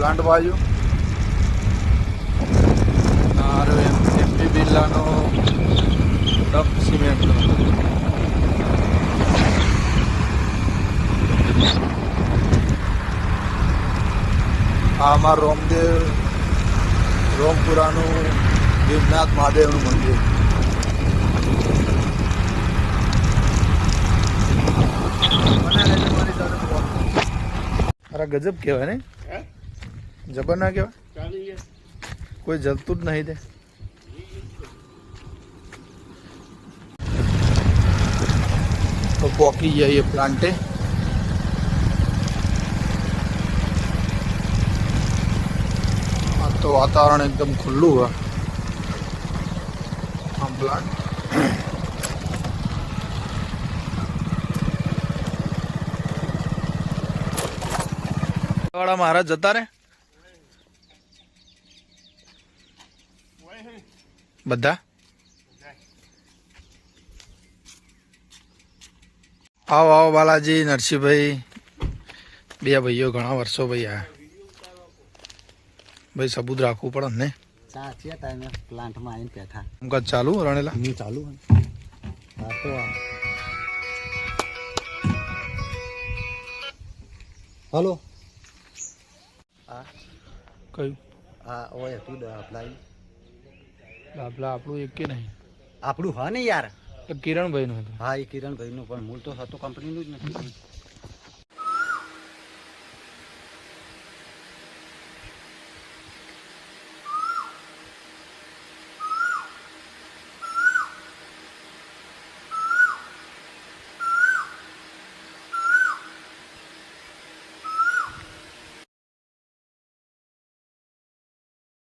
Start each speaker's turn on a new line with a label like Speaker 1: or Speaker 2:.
Speaker 1: Plant બાજુ MP બિરલાનો ટપ સિમેન્ટનો આ અમારું રોમપુરાનું ભીમનાથ મહાદેવનું મંદિર. અરે ગજબ કહેવાય ને, જબર ના કહેવાય, કોઈ જલતું જ નહીં તે. તો પોકી જઈએ પ્લાન્ટે. તો વાતાવરણ એકદમ ખુલ્લું હોય આમ પ્લાન્ટ. વાળા મહારાજ જતા રે બધા. આવો આવો બાલાજી, નરસિંહભાઈ, બે ભાઈઓ ઘણા વર્ષો ભાઈ આ ભાઈ સબૂત રાખવું પડે ને.
Speaker 2: સાચી ટાઈમે પ્લાન્ટમાં આવીને બેઠા.
Speaker 1: કામકાજ ચાલુ રણેલા
Speaker 2: હું ચાલુ હા તો હલો હા
Speaker 1: કયું
Speaker 2: હા ઓય તું અપ્લાય
Speaker 1: દાબલા આપણું એક કે નહીં,
Speaker 2: આપણું હા ને યાર,
Speaker 1: કિરણભાઈ નું હતું.
Speaker 2: હા એ કિરણભાઈનું પણ મૂળ તો હતું કંપનીનું જ નથી.